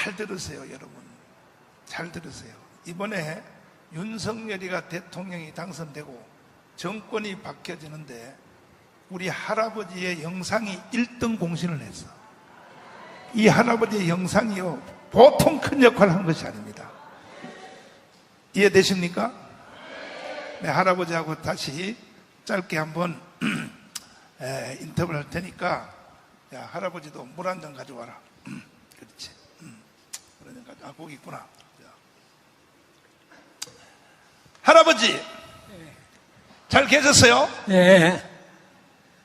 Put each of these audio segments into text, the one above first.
잘 들으세요, 여러분. 잘 들으세요. 이번에 윤석열이가 대통령이 당선되고 정권이 바뀌어지는데 우리 할아버지의 영상이 1등 공신을 했어. 이 할아버지의 영상이요, 보통 큰 역할을 한 것이 아닙니다. 이해되십니까? 네, 할아버지하고 다시 짧게 한번 인터뷰를 할 테니까, 야, 할아버지도 물 한 잔 가져와라. 그렇지. 그러니까, 아, 거기 있구나. 자. 할아버지, 잘 계셨어요? 예.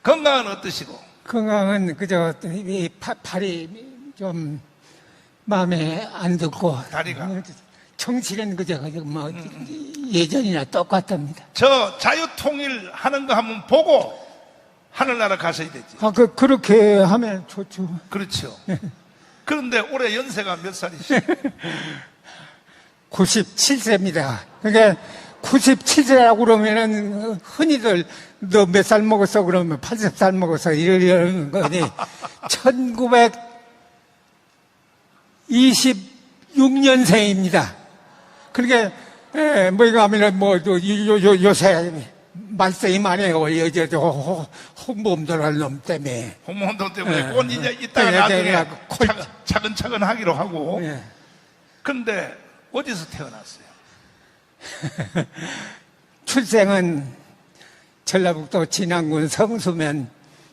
건강은 어떠시고? 건강은 그저 이 팔이 좀 마음에 안 들고 다리가? 정치는 그저 뭐 예전이나 똑같답니다. 저 자유통일 하는 거 한번 보고 하늘나라 가셔야 되지. 아, 그렇게 하면 좋죠. 그렇죠. 그런데 올해 연세가 몇 살이시죠? 97세입니다. 그러니까 97세라고 그러면은 흔히들 너 몇 살 먹었어 그러면 80살 먹었어 이러는 거니 1926년생입니다. 그러니까 뭐가 하면은 뭐 요새 말썽이 많아요. 홍보om들 할 놈 때문에. 홍보운동 때문에 꼭 이제 이따가 나중에 차근차근 하기로 하고. 그런데 어디서 태어났어요? 출생은 전라북도 진안군 성수면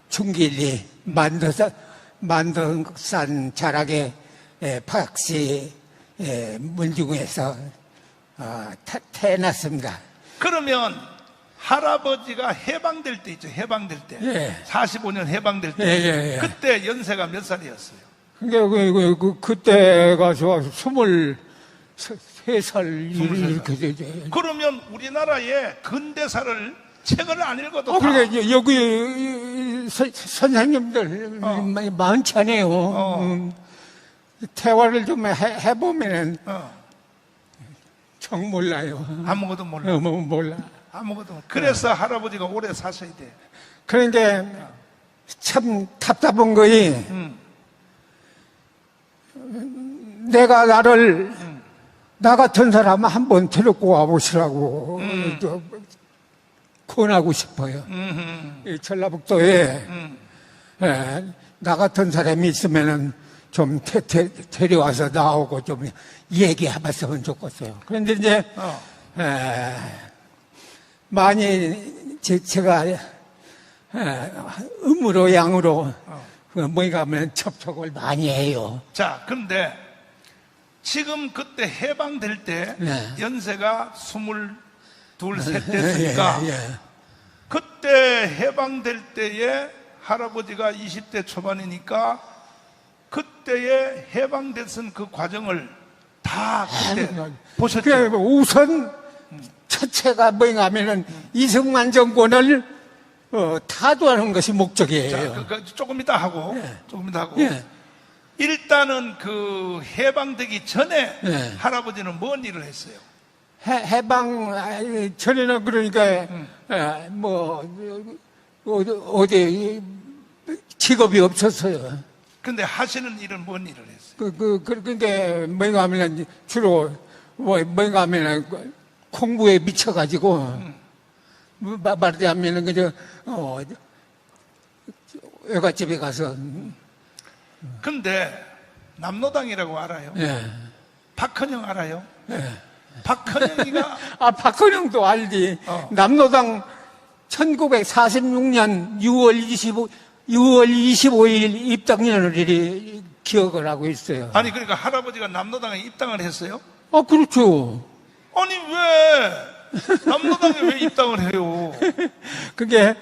중길리 만덕산 자락의 박씨 문중에서 태어났습니다. 그러면 할아버지가 해방될 때 있죠. 해방될 때. 예. 45년 해방될 때. 예. 그때 연세가 몇 살이었어요? 그때가 저 23살 이렇게 되죠. 그러면 우리나라의 근대사를 책을 안 읽어도 그러니까 여기 선생님들 많잖아요. 대화를 좀 해보면은 정 몰라요. 아무것도 몰라. 몰라. 아무것도 몰라. 그래서 할아버지가 오래 사셔야 돼. 그러니까 참 답답한 거이 내가 나 같은 사람 한번 데리고 와보시라고 권하고 싶어요. 이 전라북도에 나 같은 사람이 있으면은 좀 데려와서 나오고 좀 얘기해봤으면 좋겠어요. 그런데 이제 많이 제가 음으로 양으로 뭐가 하면 접촉을 많이 해요. 자, 그런데 지금 그때 해방될 때 연세가 22, 셋 됐으니까 그때 해방될 때에 할아버지가 20대 초반이니까 그때에 해방됐은 그 과정을 다 그때 보셨죠? 우선 첫째가 뭐가 하면은 이승만 정권을 타도하는 것이 목적이에요. 자, 조금 이따 하고 조금 이따 하고 일단은 그 해방되기 전에 할아버지는 뭔 일을 했어요? 해방 전에는 그러니까 어디 직업이 없었어요. 근데 하시는 일은 뭔 일을 했어요? 그러니까 뭐가 하면 주로 뭐가 하면 공부에 미쳐가지고 말하자면은 그저 외갓집에 가서. 근데 남로당이라고 알아요? 박헌영 알아요? 박헌영이가 박헌영도 알지. 남로당 1946년 6월 25일 입당년을 기억을 하고 있어요. 아니 그러니까 할아버지가 남로당에 입당을 했어요? 그렇죠. 아니 왜 남로당에 왜 입당을 해요? 그게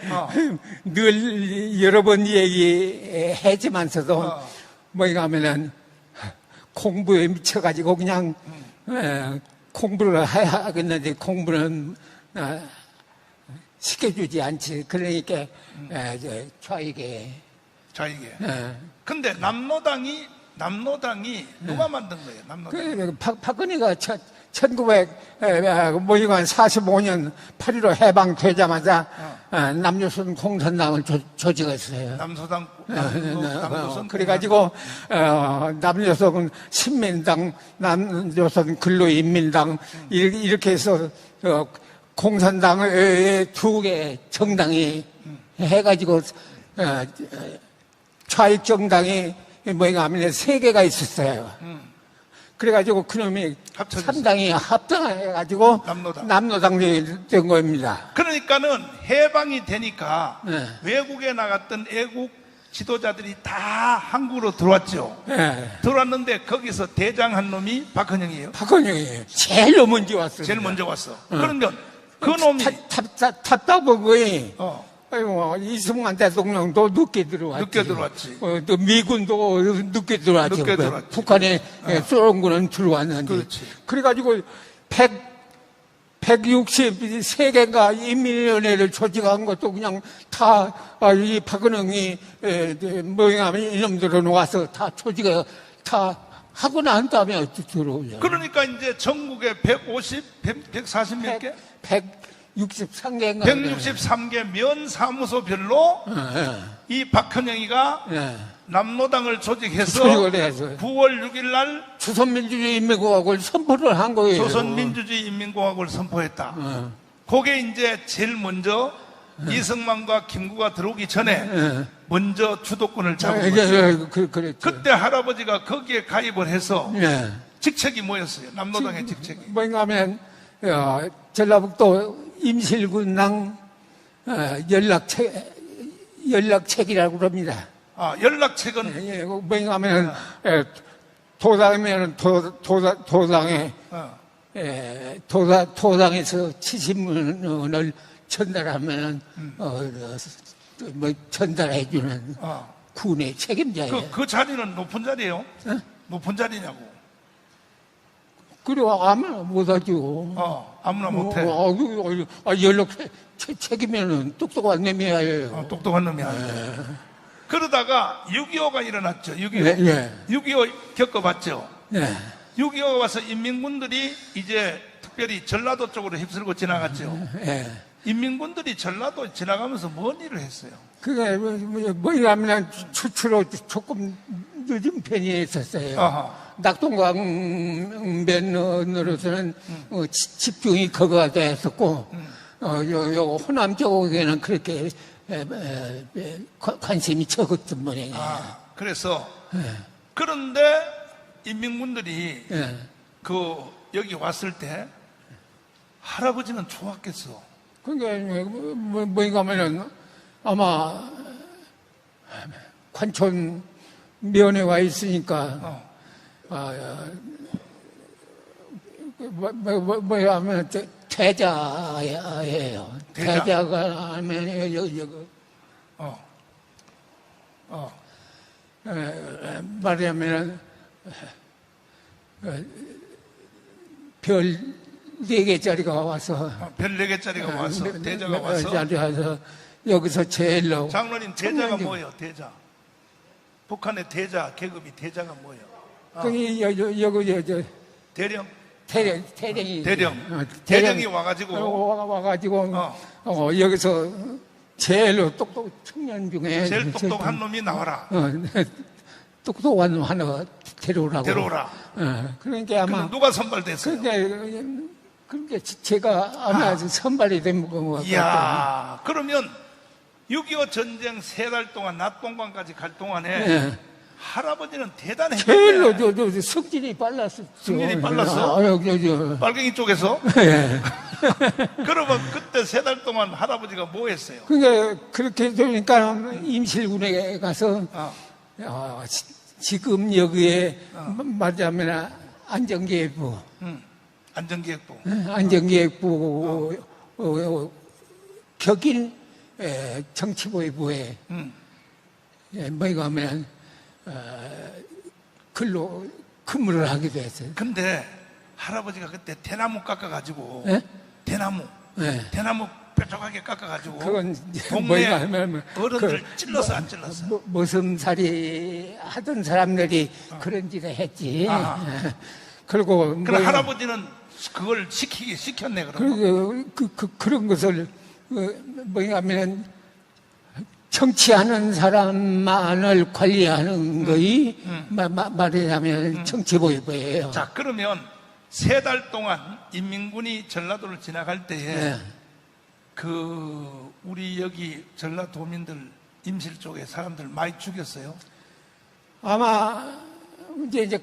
늘 여러 번 얘기했지만서도 뭐가 하면은 공부에 미쳐가지고 그냥 공부를 해야 하겠는데 공부는 시켜주지 않지. 그러니까 좌익에. 근데 남로당이 남로당이 누가 만든 거예요? 남로당. 박근혜가 1945년 8.15 해방되자마자 남조선 공산당을 조직했어요. 남조선 그래가지고 남조선 신민당, 남조선 근로인민당 이렇게 해서 공산당의 2개 정당이 해가지고 좌익 정당이 뭐가 하면 3개가 있었어요. 그래가지고 그놈이 합쳐졌어요. 3당이 합당해가지고 남로당이 된 겁니다. 그러니까는 해방이 되니까 네. 외국에 나갔던 애국 지도자들이 다 한국으로 들어왔죠. 예. 들어왔는데 거기서 대장한 놈이 박헌영이에요. 박헌영이 제일 먼저 왔어요. 제일 먼저 왔어. 그러면 그 놈이 답답한 거이. 어, 아이고, 이승만 대통령도 늦게 들어왔지. 늦게 들어왔지. 또 미군도 늦게 들어왔지. 늦게 들어왔지. 북한에 소련군은 들어왔는데. 그렇지. 그래가지고 163개가 인민위원회를 조직한 것도 그냥 다, 이 박은영이, 뭐냐면 이놈들은 와서 다 조직을 다 하고 난 다음에 어떻게 들어오냐. 그러니까 이제 전국에 140 몇 개? 163개인가. 163개 면 사무소별로 이 박헌영이가 남로당을 조직해서 조직을 해서 9월 6일 날 조선민주주의인민공화국을 선포를 한 거예요. 조선민주주의인민공화국을 선포했다. 그게 이제 제일 먼저 이승만과 김구가 들어오기 전에 먼저 주도권을 잡은 거죠. 그랬죠. 그때 할아버지가 거기에 가입을 해서 예. 직책이 뭐였어요? 남로당의 직책이. 뭔가 하면, 전라북도 임실군당 연락책이라고 그럽니다. 아, 연락책은 뭔가 하면, 도당이면 도당에, 어, 도당에서 치신문을 전달하면, 전달해주는 어. 군의 책임자예요. 그 자리는 높은 자리예요? 높은 자리냐고. 그래, 아무나 못하죠. 아무나 못해. 연락 책이면은 똑똑한 놈이에요. 똑똑한 놈이 아니에요. 그러다가 6.25가 일어났죠. 6.25. 네. 6.25 겪어봤죠. 네. 6.25가 와서 인민군들이 이제 특별히 전라도 쪽으로 휩쓸고 지나갔죠. 네. 인민군들이 전라도 지나가면서 뭔 일을 했어요? 그게 뭐냐면 추추로 조금 늦은 편이 있었어요. 아하. 낙동강변으로서는 집중이 거기가 됐었고, 요 호남 쪽에는 그렇게 관심이 적었던 모양이에요. 그래서 그런데 인민군들이 여기 왔을 때 할아버지는 좋았겠어. 그게 뭐인가 하면은 아마 관촌 면에 와 있으니까 뭐야 하면 태자예요. 태자. 태자가 하면 여기 말하자면 별 4개짜리가 와서 별 4개짜리가 와서 대자가 와서 와서 여기서 제일로 장로님 대자가 뭐예요? 대자. 북한의 대자 계급이 대자가 뭐예요? 거기 여기 대령. 대령이 대령이 와가지고 와가지고 여기서 제일로 청년 중에 제일 똑똑한 놈이 나와라. 똑똑한 놈 하나 데려오라고. 그러니까 아마 누가 선발됐어요? 그러니까 제가 아마 선발이 된 것 같아요. 이야, 그러면 6.25 전쟁 3달 동안 낮 동강까지 갈 동안에 할아버지는 대단했네. 제일로 성질이 빨랐었죠. 성질이 빨랐어? 빨갱이 쪽에서? 그러면 그때 3달 동안 할아버지가 뭐 했어요? 그러니까 그렇게 되니까 임실군에 가서 지금 여기에 말하자면 안전기획부 안전기획부 격인 정치부에 뭐가 하면 근로 근무를 하게 됐어요. 근데 할아버지가 그때 대나무 깎아가지고 네? 대나무 뾰족하게 깎아가지고 그건 동네 뭐냐 하면 어른들 찔러서 안 찔렀어. 머슴살이 하던 사람들이 그런 짓을 했지. 아하. 그리고 그럼 할아버지는 그걸 시켰네 그럼. 그런 것을 뭐냐면 정치하는 사람만을 관리하는 거이 말하자면 정치보위부예요. 자, 그러면 3달 동안 인민군이 전라도를 지나갈 때에 네. 우리 여기 전라도민들 임실 쪽에 사람들 많이 죽였어요. 아마 이제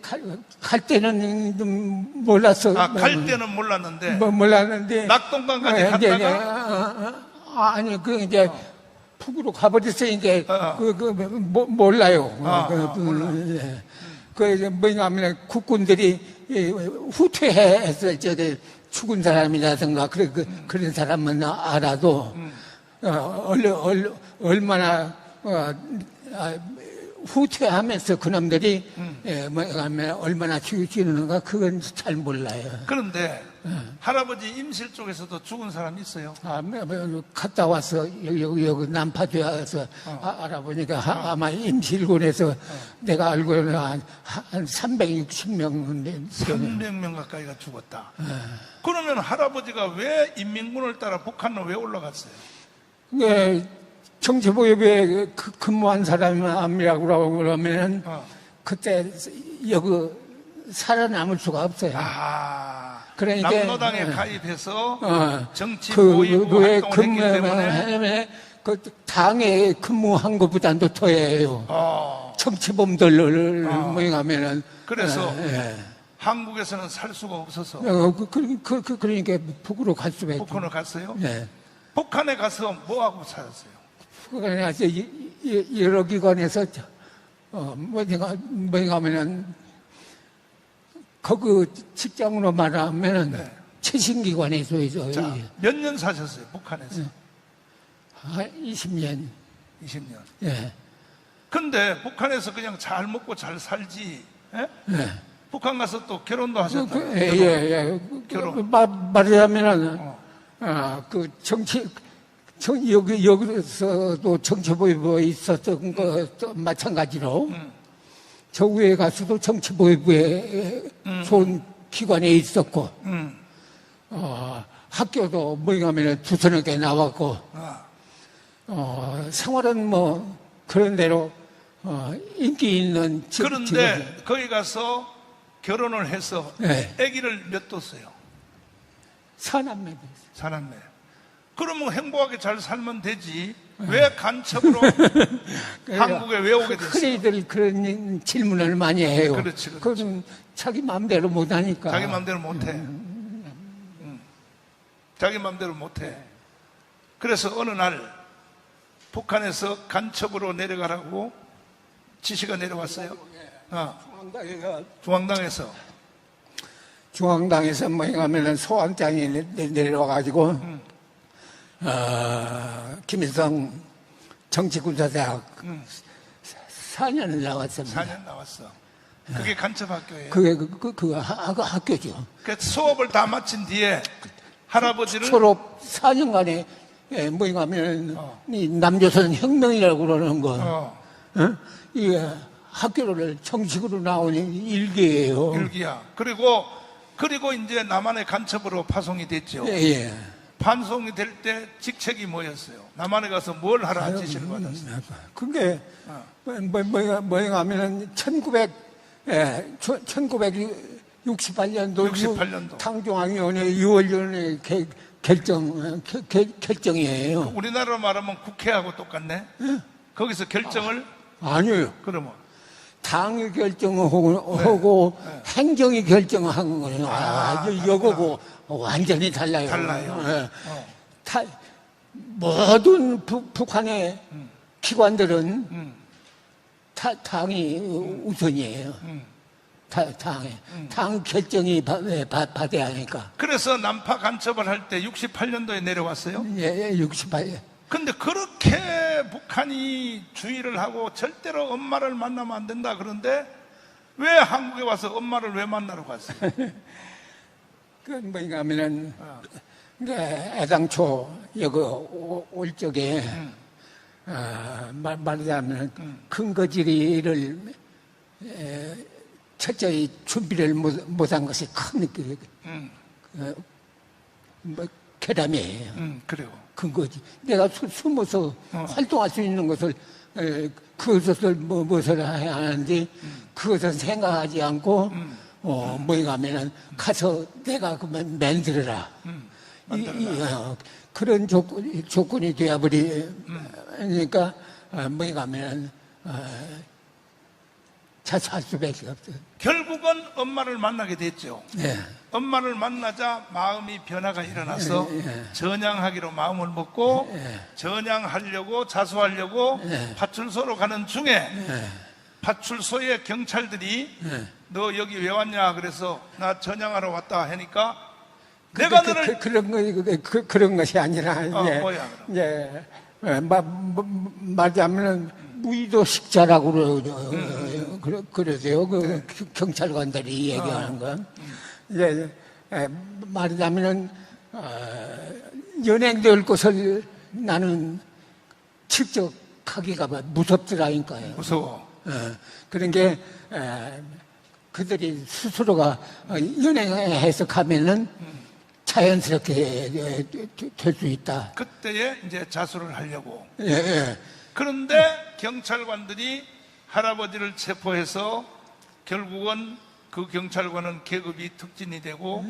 갈 때는 좀 몰랐어. 갈 때는 몰랐는데 몰랐는데 낙동강까지 갔다가 아니 이제 북으로 가버렸어요. 이제 몰라요. 몰라. 그 뭐냐면 국군들이 후퇴했을 적에 죽은 사람이라든가 그런 사람은 알아도 얼마나 후퇴하면서 그놈들이 얼마나 죽이는가 그건 잘 몰라요. 그런데 할아버지 임실 쪽에서도 죽은 사람이 있어요. 갔다 와서 여기 남파주에 와서 알아보니까 아마 임실군에서 내가 알고는 한 360명 300명 가까이가 죽었다. 그러면 할아버지가 왜 인민군을 따라 북한으로 왜 올라갔어요? 정치보위부에 근무한 사람이라고 그러면 그때 여기 살아남을 수가 없어요. 그러니까 남로당에 가입해서 정치보위부 활동을 했기 때문에 그 당에 근무한 것보다도 더해요. 정치범들을 모임하면은 그래서 한국에서는 살 수가 없어서 그러니까 북으로 갈 수가 있죠. 북한으로 갔어요. 네. 북한에 가서 뭐 하고 살았어요? 북한에 가서 여러 기관에서 뭐냐면은 거기 직장으로 말하면은 최신기관에서 자, 몇 년 사셨어요? 북한에서? 한 20년. 20년. 예. 근데 북한에서 그냥 잘 먹고 잘 살지. 예? 네. 북한 가서 또 결혼도 하셨다. 예. 결혼. 말하자면은 여기서도 정치보위부에 있었던 것도 마찬가지로 저 위에 가서도 정치보위부에 좋은 기관에 있었고 학교도 뭐냐면 두서너 개 나왔고 생활은 뭐 그런 대로 인기 있는 그런데 거기 가서 결혼을 해서 네. 아기를 몇 뒀어요? 사남매. 그러면 행복하게 잘 살면 되지. 왜 간첩으로 한국에 왜 오게 됐어요? 흔히들 그런 질문을 많이 해요. 그렇지. 그건 자기 마음대로 못하니까. 자기 마음대로 못해. 자기 마음대로 못해. 그래서 어느 날 북한에서 간첩으로 내려가라고 지시가 내려왔어요. 중앙당에서 뭐냐면은 소환장이 내려와가지고 김일성 정치군사대학 4년을 나왔습니다. 4년 나왔어. 그게 간첩학교예요. 그게 그 학교죠. 그 수업을 다 마친 뒤에 할아버지를 졸업 4년간에 뭐냐면 이 남조선 혁명이라고 그러는 거. 이게 학교를 정식으로 나오는 일기예요. 일기야. 그리고 이제 남한의 간첩으로 파송이 됐죠. 예. 파송이 될 때 직책이 뭐였어요? 남한에 가서 뭘 하라 지시를 받았어요? 그게 뭐냐면은 1968년도 당중앙위원회 6월위원회 결정이에요. 우리나라로 말하면 국회하고 똑같네? 거기서 결정을? 아니에요. 그러면? 당이 결정하고 행정이 결정한 거예요. 이거고 완전히 달라요. 모든 북한의 기관들은 당이 우선이에요. 당 결정이 받아야 하니까. 그래서 남파 간첩을 할 때 68년도에 내려왔어요? 예, 68년. 근데 그렇게 북한이 주의를 하고 절대로 엄마를 만나면 안 된다 그런데 왜 한국에 와서 엄마를 왜 만나러 갔어요? 그건 뭐냐면은 애당초 여기 올 적에 말하자면 근거지를 철저히 준비를 못한 것이 큰 결함이에요. 그래요. 근거지. 내가 숨어서 활동할 수 있는 것을 그것을 무엇을 해야 하는지 그것을 생각하지 않고 뭐인가 하면은 가서 내가 그만 만들어라. 그런 조건이 되어버리니까 뭐인가 하면은 자살 수밖에 없어요. 결국은 엄마를 만나게 됐죠. 네. 엄마를 만나자 마음이 변화가 일어나서 전향하기로 마음을 먹고 전향하려고 자수하려고 파출소로 가는 중에 파출소의 경찰들이 너 여기 왜 왔냐 그래서 나 전향하러 왔다 하니까 내가 너를 그런 것이 아니라 뭐야, 이제 말하자면 무의도식자라고 그러세요. 그 경찰관들이 얘기하는 건 이제 말하자면은 연행될 것을 나는 직접하기가 무섭더라니까요. 무서워. 그런 게 그들이 스스로가 연행해서 가면은 자연스럽게 될 수 있다. 그때에 이제 자수를 하려고. 예. 그런데 경찰관들이 할아버지를 체포해서 결국은 그 경찰관은 계급이 특진이 되고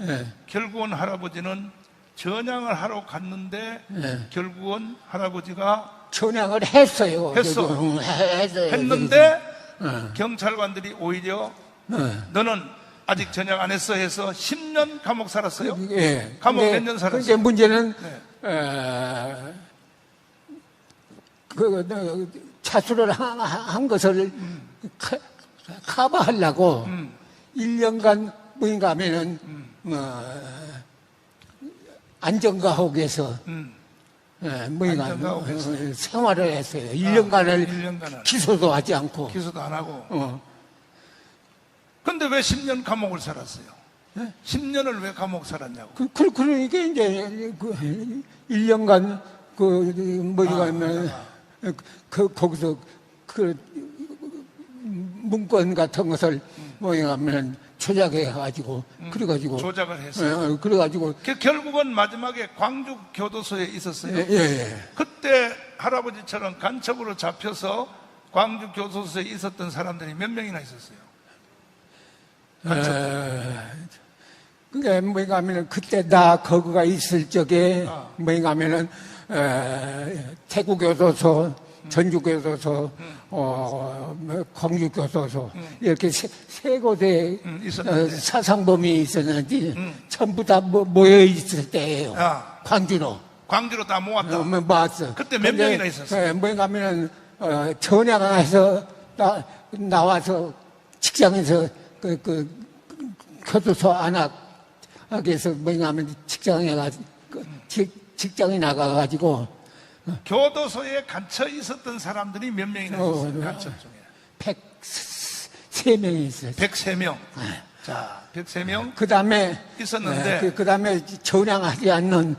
결국은 할아버지는 전향을 하러 갔는데 결국은 할아버지가 전향을 했어요. 했는데 경찰관들이 오히려 너는 아직 전향 안 했어 해서 10년 감옥 살았어요. 예. 감옥 몇 년 살았어요. 근데 문제는 자수를 한 것을 커버하려고 1년간 뭐인가 하면은 안전가옥에서 뭐인가 생활을 했어요. 1년간을 기소도 하지 않고. 기소도 안 하고. 근데 왜 10년 감옥을 살았어요? 10년을 왜 감옥 살았냐고. 그러니까 이제 1년간 뭐인가 하면 거기서 문건 같은 것을 뭐인가 하면 조작해가지고 그래가지고 조작을 했어요. 그래가지고 결국은 마지막에 광주 교도소에 있었어요. 예. 그때 할아버지처럼 간첩으로 잡혀서 광주 교도소에 있었던 사람들이 몇 명이나 있었어요. 그게 뭐인가 하면은 그때 나 거기가 있을 적에 뭐인가 하면은 태국교도소, 전주교도소, 광주교도소 이렇게 세 곳에 사상범이 있었는데 전부 다 모여 있을 때예요. 광주로 다 모았다. 모았어. 그때 몇 명이나 있었어요? 뭐인가 하면은 전향해서 나와서 직장에서 교도소 안학에서 뭐인가 하면 직장에 나가가지고 교도소에 갇혀 있었던 사람들이 몇 명이나 있었어요? 간첩 중에 103명이 있었어요. 103명. 자, 103명. 그 다음에 있었는데 그 다음에 전향하지 않는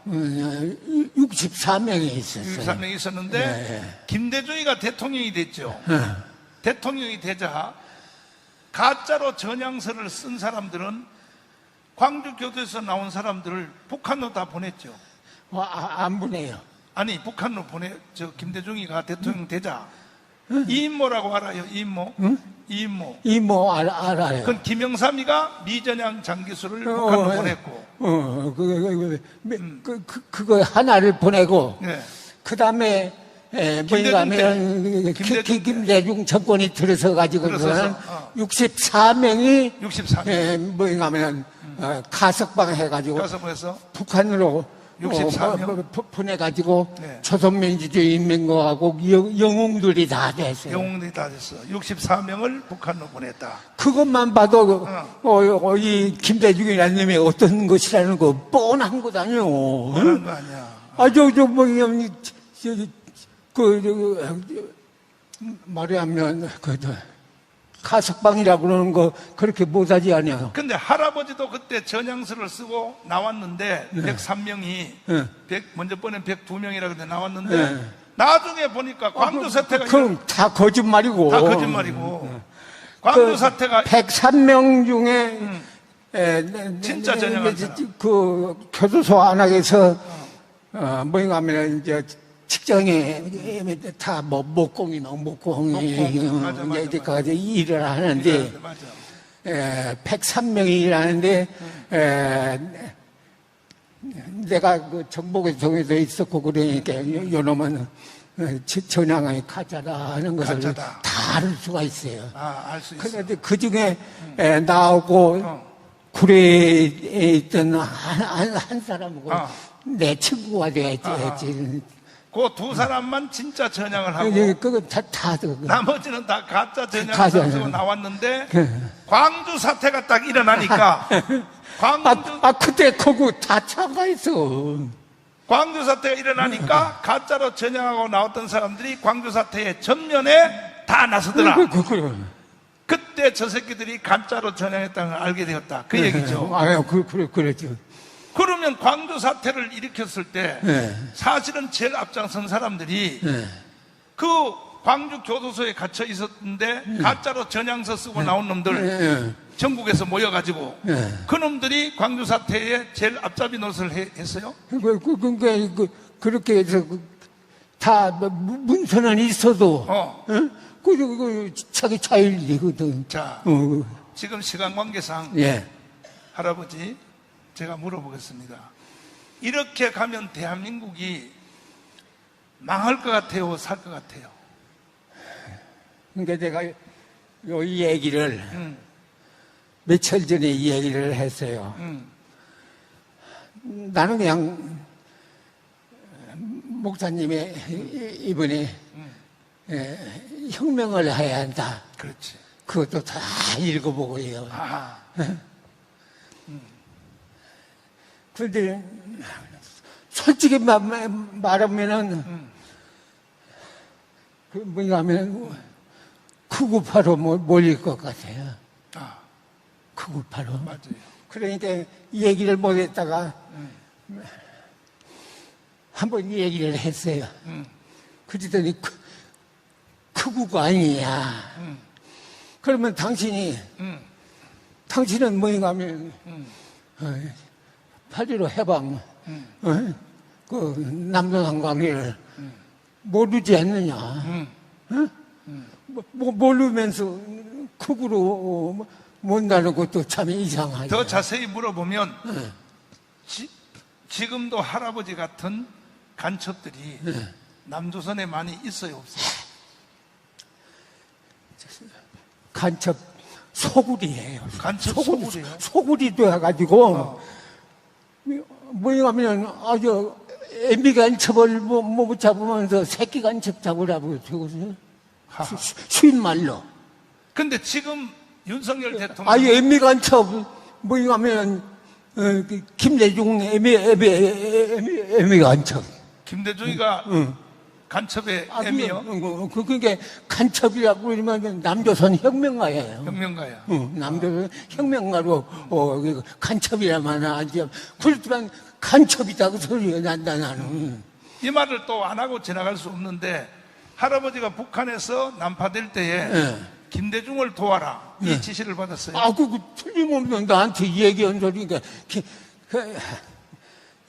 64명이 있었어요. 64명이 있었는데 김대중이가 대통령이 됐죠. 대통령이 되자 가짜로 전향서를 쓴 사람들은 광주 교도에서 나온 사람들을 북한으로 다 보냈죠. 안 보내요. 아니 북한으로 김대중이가 대통령 되자 이인모라고 알아요? 이인모? 이인모. 이모 알아요. 그건 김영삼이가 미전향 장기수를 북한으로 보냈고. 그거 하나를 보내고. 네. 그 다음에 뭐인가 하면 김대중 정권이 들어서가지고 64명이 뭐인가 하면 가석방 해가지고 가석방해서 북한으로 64명 보내가지고 조선민주주의 인민공화국 영웅들이 다 됐어요. 영웅들이 다 됐어. 64명을 북한으로 보냈다. 그것만 봐도 이 김대중이라는 놈이 어떤 것이라는 거 뻔한 것 아니요. 뻔한 거 아니야. 말하면 가석방이라고 그러는 거 그렇게 못하지 않아요. 근데 할아버지도 그때 전향서를 쓰고 나왔는데 103명이 먼저 번엔 102명이라 그때 나왔는데 나중에 보니까 광주 사태가 그럼 다 거짓말이고. 다 거짓말이고 광주 사태가 103명 중에 진짜 전향한 사람. 그 교도소 안에서 뭐인가 하면 이제 직장에 다 뭐 목공이나 목공이 맞아. 일을 하는데 맞아. 103명이 일하는데 내가 그 정복에도 있었고 그러니까 요놈은 전향이 가짜다 하는 것을 가짜다. 다 알 수가 있어요. 알 수 있어. 그런데 그 중에 나오고 구례에 있던 한 사람하고 내 친구가 돼야지. 그 두 사람만 진짜 전향을 하고 그거 다 나머지는 다 가짜 가짜. 전향을 쓰고 나왔는데 광주 사태가 딱 일어나니까 그때 거기 다 참가했어. 광주 사태가 일어나니까 가짜로 전향하고 나왔던 사람들이 광주 사태의 전면에 다 나서더라. 그때 저 새끼들이 가짜로 전향했다는 걸 알게 되었다. 그 얘기죠. 그랬죠. 그러면 광주 사태를 일으켰을 때 사실은 제일 앞장선 사람들이 그 광주 교도소에 gat혀 있었는데 가짜로 전향서 쓰고 나온 놈들 전국에서 모여가지고 그 놈들이 광주 사태에 제일 앞잡이 노릇을 했어요. 그렇게 해서 다 문서는 있어도 자기 자율이거든. 자, 지금 시간 관계상 할아버지 제가 물어보겠습니다. 이렇게 가면 대한민국이 망할 것 같아요? 살 것 같아요? 그러니까 내가 이 얘기를 며칠 전에 이 얘기를 했어요. 나는 그냥 목사님의 이번에 혁명을 해야 한다. 그렇지. 그것도 다 읽어보고요. 그런데 솔직히 말하면은 그 뭐냐 하면 크구파로 몰릴 것 같아요. 크구파로. 맞아요. 그러니까 이 얘기를 못했다가 한번 이 얘기를 했어요. 그러더니 크구가 아니냐. 그러면 당신은 뭐인가 하면 8.15 해방, 그 남조선 관계를 모르지 않느냐. 모르면서 극으로 못다는 것도 참 이상하죠. 더 자세히 물어보면 지금도 할아버지 같은 간첩들이 남조선에 많이 있어요, 없어요? 간첩 소굴이에요. 간첩 소굴이에요? 소굴이 돼가지고 뭐냐면 아주 애미 간첩을 못 잡으면서 새끼 간첩 잡으라고 그러거든요. 쉬운 말로. 근데 지금 윤석열 대통령 애미 간첩 뭐냐면 김대중 애미 간첩. 김대중이가 간첩의 애미요? 그게 간첩이라고 그러면 남조선 혁명가예요. 혁명가야. 남조선 혁명가로 간첩이라만 하지. 그렇지만 간첩이다 그 소리가 난다 나는. 이 말을 또 안 하고 지나갈 수 없는데 할아버지가 북한에서 난파될 때에 김대중을 도와라 이 지시를 받았어요. 그거 틀림없는 나한테 얘기한 소리니까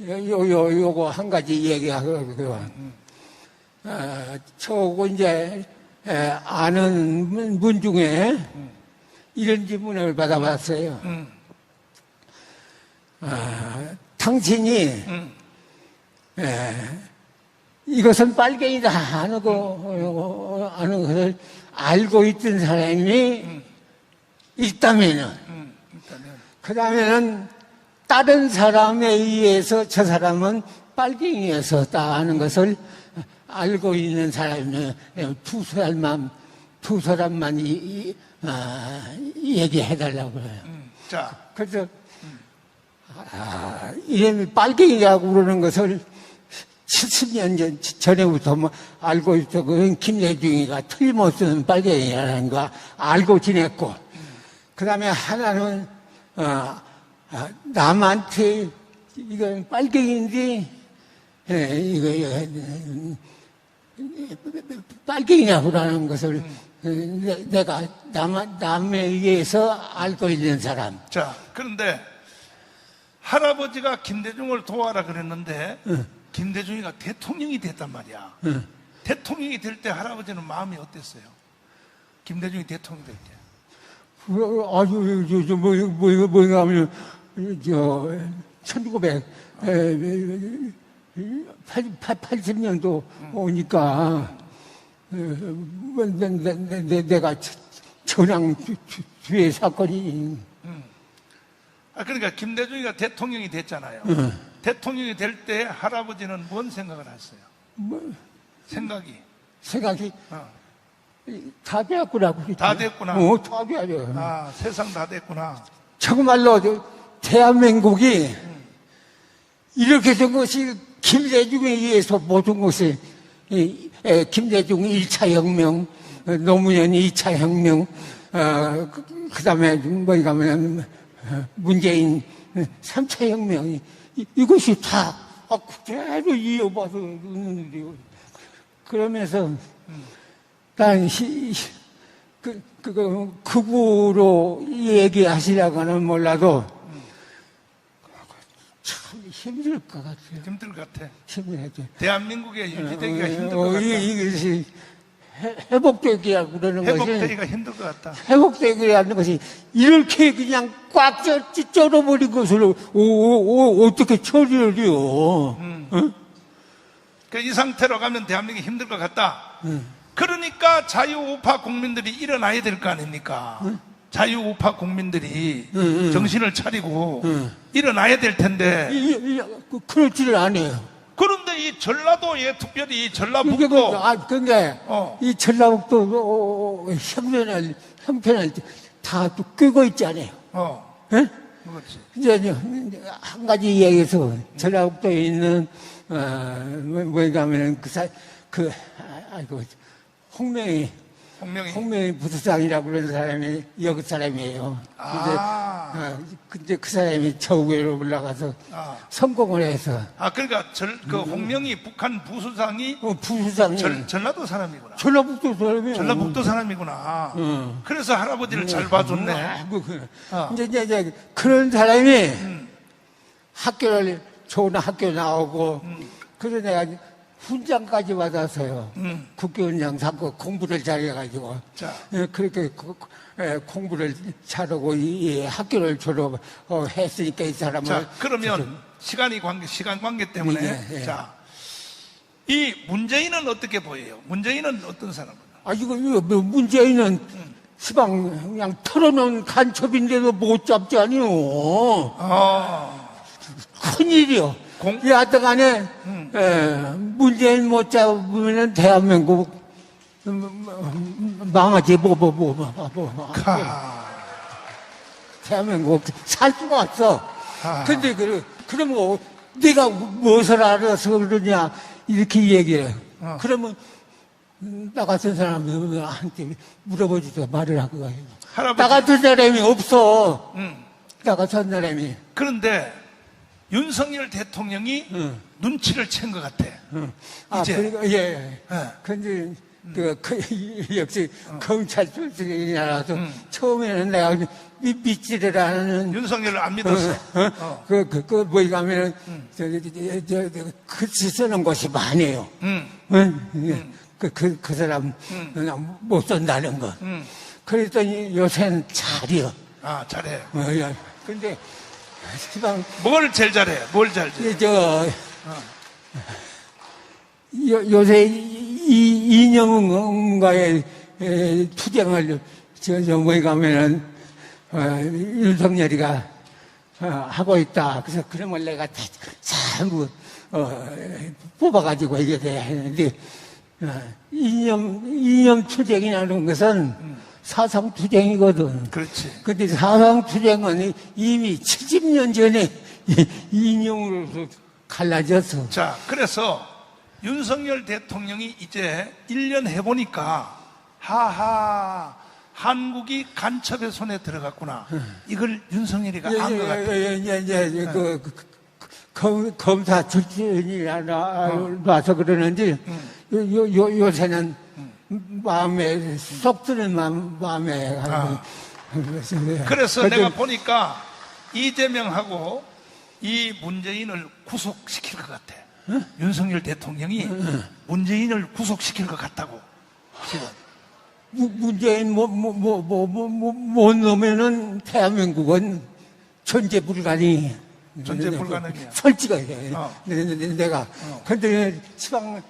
요거 한 가지 얘기하고 저거 이제 아는 분 중에 이런 질문을 받아봤어요. 당신이 이것은 빨갱이다 하는 것을 알고 있던 사람이 있다면은 그 다음에는 다른 사람에 의해서 저 사람은 빨갱이였었다 하는 것을 알고 있는 사람이 두 사람만 얘기해달라고 해요. 자, 그래서 이름이 빨갱이라고 그러는 것을 70년 전에부터 뭐 알고 있어. 그 김대중이가 틀림없는 빨갱이라는 거 알고 지냈고, 그 다음에 하나는, 남한테 이건 빨갱이인데, 빨갱이냐고라는 것을 내가 남에 의해서 알고 있는 사람. 자, 그런데 할아버지가 김대중을 도와라 그랬는데 김대중이가 대통령이 됐단 말이야. 대통령이 될 때 할아버지는 마음이 어땠어요? 김대중이 대통령이 될 때. 아주, 뭐가 하면, 1980년도 오니까, 내가 전황 뒤에 사건이. 그러니까 김대중이가 대통령이 됐잖아요. 대통령이 될 때 할아버지는 뭔 생각을 했어요? 생각이. 다 됐구나. 다 됐구나. 다 돼야. 아, 세상 다 됐구나. 정말로 대한민국이 이렇게 된 것이 김대중에 의해서 모든 것이 김대중 1차 혁명, 노무현 2차 혁명, 그 다음에 뭐냐면 문재인 3차 혁명, 이것이 다 그대로 이어봐서 있는데요. 그러면서 난 극우로 얘기하시라고는 몰라도 참 힘들 것 같아요. 힘들 것 같아. 힘들죠. 대한민국에 유지되기가 힘들 것 같다. 이것이 회복되기야 그러는 것이 회복되기가 힘들 것 같다. 회복되기라는 것이 이렇게 그냥 꽉 쩔어버린 것을 어떻게 처리를 해요? 이 상태로 가면 대한민국이 힘들 것 같다. 그러니까 자유우파 국민들이 일어나야 될 거 아닙니까? 자유우파 국민들이 정신을 차리고 일어나야 될 텐데. 그렇지를 않아요. 그런데 이 전라도에 특별히 전라북도. 근데 이 전라북도 형편을 다 끄고 있잖아요. 그렇지. 이제 한 가지 이야기에서 전라북도에 있는 뭐가 하면은 홍명희 부사장이라고 그러는 사람이 여기 사람이에요. 근데 그 사람이 저우회로 올라가서 성공을 해서. 그러니까 홍명희 북한 부수장이 부수장이 전라도 사람이구나. 전라북도 사람이에요. 전라북도 사람이구나. 그래서 할아버지를 잘 봐줬네. 이제 그런 사람이 좋은 학교 나오고 그래서 내가 훈장까지 받아서요. 국회의원장 삼고 공부를 잘해가지고. 그렇게 공부를 잘하고 이 학교를 졸업했으니까 이 사람을. 자, 그러면 시간 관계 때문에. 자, 이 문재인은 어떻게 보여요? 문재인은 어떤 사람이에요? 이거 문재인은 시방 그냥 털어놓은 간첩인데도 못 잡잖아요. 큰일이요. 여하튼간에 문재인 못 잡으면 대한민국 망하지 대한민국 살 수가 없어. 근데 그러면 네가 무엇을 알아서 그러냐 이렇게 얘기해. 그러면 나 같은 사람한테 물어보지도 말을 하고 가요. 나 같은 사람이 없어. 나 같은 사람이. 그런데 윤석열 대통령이 눈치를 챈 것 같아. 이제. 근데 역시 검찰 출신이라서 처음에는 내가 믿지를 않는 윤석열을 안 믿었어. 뭐가 하면은 글씨 쓰는 곳이 많아요. 그 사람 못 쓴다는 거. 그랬더니 요새는 잘해요. 잘해. 근데 뭘 제일 잘해? 뭘 잘 잘해? 요새 이념과의 투쟁을 뭐가 하면은 윤석열이가 하고 있다. 그래서 그러면 내가 전부 뽑아가지고 이게 되는데 이념 투쟁이라는 것은 사상투쟁이거든. 그렇지. 근데 사상투쟁은 이미 70년 전에 이념으로서 갈라졌어. 자, 그래서 윤석열 대통령이 이제 1년 해보니까 하하 한국이 간첩의 손에 들어갔구나. 이걸 윤석열이가 안 것 같아요. 검사 출신이 와서 그러는지 요새는 마음에 쏙 드는 마음에 그래서 내가 보니까 이재명하고 이 문재인을 구속시킬 것 같아. 윤석열 대통령이 문재인을 구속시킬 것 같다고 지금. 문재인 못 넣으면은 대한민국은 존재 불가능이야. 존재 불가능이야. 솔직하게. 내가. 근데 시방,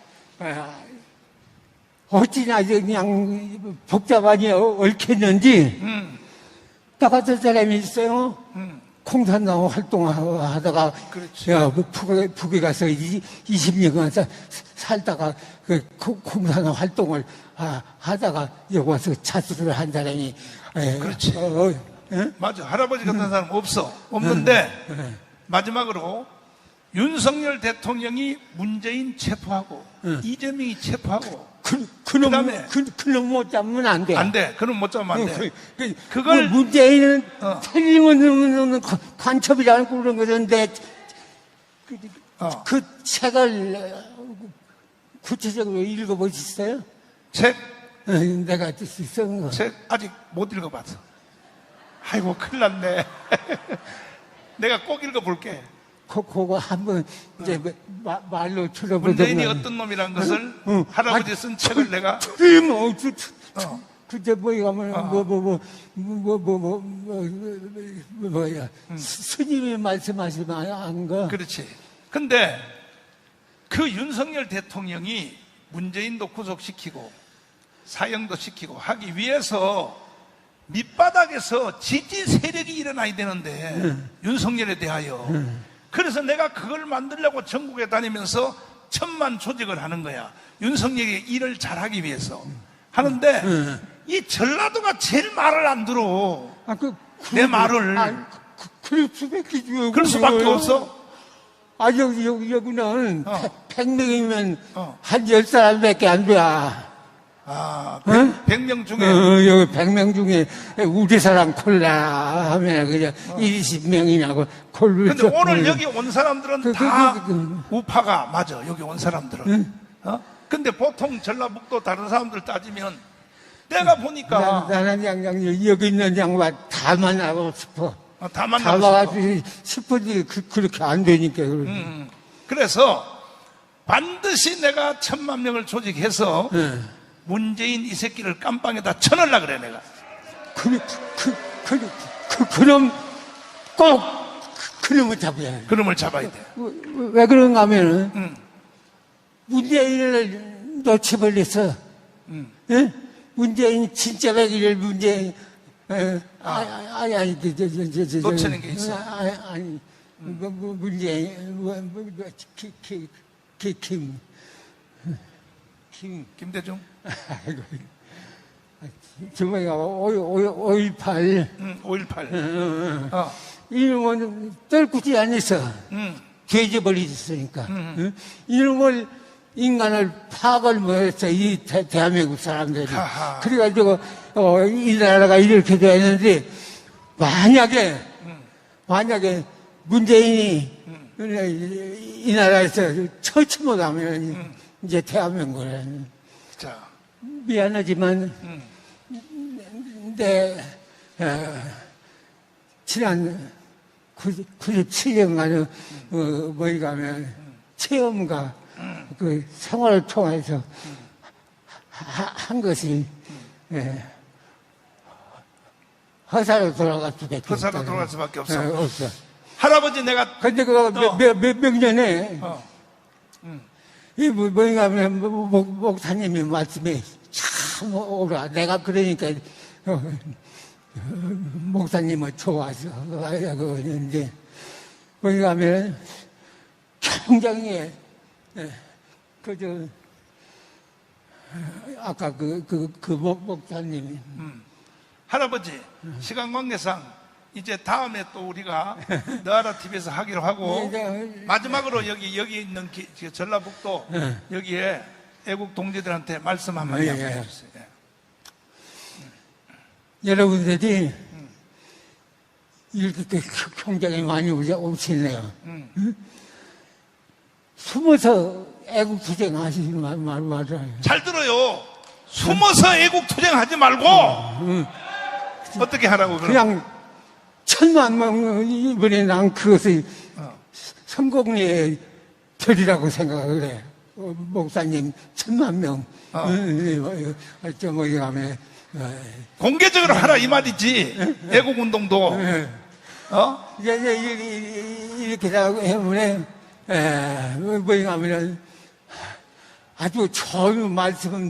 어찌나 그냥 복잡하니 얽혔는지, 나 같은 사람이 있어요. 공산당 활동하다가, 북에 가서 20년간 살다가, 공산당 활동을 하다가 여기 와서 자수를 한 사람이. 그렇지. 맞아. 할아버지 같은 사람 없는데, 마지막으로 윤석열 대통령이 문재인 체포하고, 이재명이 체포하고, 그놈 못 잡으면 안 돼. 안 돼. 그럼 못 잡으면 안 돼. 그걸 문재인은 틀림없는 간첩이라는 그런 거던데 그 책을 구체적으로 읽어보셨어요? 책? 내가 쓴 거. 책 아직 못 읽어봤어. 아이고 큰일 났네. 내가 꼭 읽어볼게. 그거 한번 이제 말로 들어보자면 문재인이 어떤 놈이란 것을 할아버지 쓴 책을 내가 그때 뭐야 뭐야 스님이 말씀하시면 거. 그렇지. 근데 그 윤석열 대통령이 문재인도 구속시키고 사형도 시키고 하기 위해서 밑바닥에서 지지 세력이 일어나야 되는데 윤석열에 대하여 그래서 내가 그걸 만들려고 전국에 다니면서 천만 조직을 하는 거야. 윤석열이 일을 잘하기 위해서 하는데 이 전라도가 제일 말을 안 들어. 내 말을. 그럴 수밖에 없어. 여기는 100명이면 한 10사람밖에 안 돼. 100명 중에. 여기 100명 중에 우리 사람 콜라 하면 그냥 20명이냐고 콜라. 근데 오늘 여기 온 사람들은 다 우파가 맞아. 여기 온 사람들은. 근데 보통 전라북도 다른 사람들 따지면 내가 보니까. 나는 여기 있는 양반 다 만나고 싶어. 다 만나고 싶은데 그렇게 안 되니까. 그래서 반드시 내가 1000만 명을 조직해서 문재인 이 새끼를 깜빵에다 쳐넣으려고 그래, 내가. 그럼 꼭 그놈을 잡아야 돼. 그놈을 잡아야 돼. 왜 그런가 하면은, 문재인을 놓치버려서, 문재인 진짜 백일을 문재인, 놓치는 게 있어. 문재인, 김대중? 아이고. 정말 5.18. 5.18. 이놈은 떨구지 않아서 죄져버리셨으니까. 이놈을 인간을 파악을 못해서 이 대한민국 사람들이. 그래가지고 이 나라가 이렇게 되었는데 만약에 문재인이 이 나라에서 처치 못하면 이제 대한민국은 자. 미안하지만 지난 97년간은 뭐이 가면 체험과 그 생활을 통해서 한 것이 허사로 돌아갈 수밖에 없어. 없어. 할아버지 내가 근데 몇 년에 이 뭐인가 하면 목사님이 말씀이 참 오라. 내가 그러니까 목사님을 좋아서 그러는데 뭐인가 하면 굉장히 아까 그 목사님이 할아버지 시간 관계상 이제 다음에 또 우리가 너하라 TV에서 하기로 하고 마지막으로 여기 있는 전라북도 여기에 애국 동지들한테 말씀 한마디 해주세요. 여러분들이 이렇게 굉장히 많이 오시네요. 숨어서 애국투쟁 하시지 말아요. 잘 들어요. 숨어서 애국투쟁하지 말고 어떻게 하라고 그럼? 그냥 1000만 명 이번에 난 그것을 성공의 별이라고 생각을 해. 목사님 1000만 명. 뭐하면 공개적으로 하라 이 말이지. 애국운동도. 이렇게 하면 뭐냐면 아주 좋은 말씀은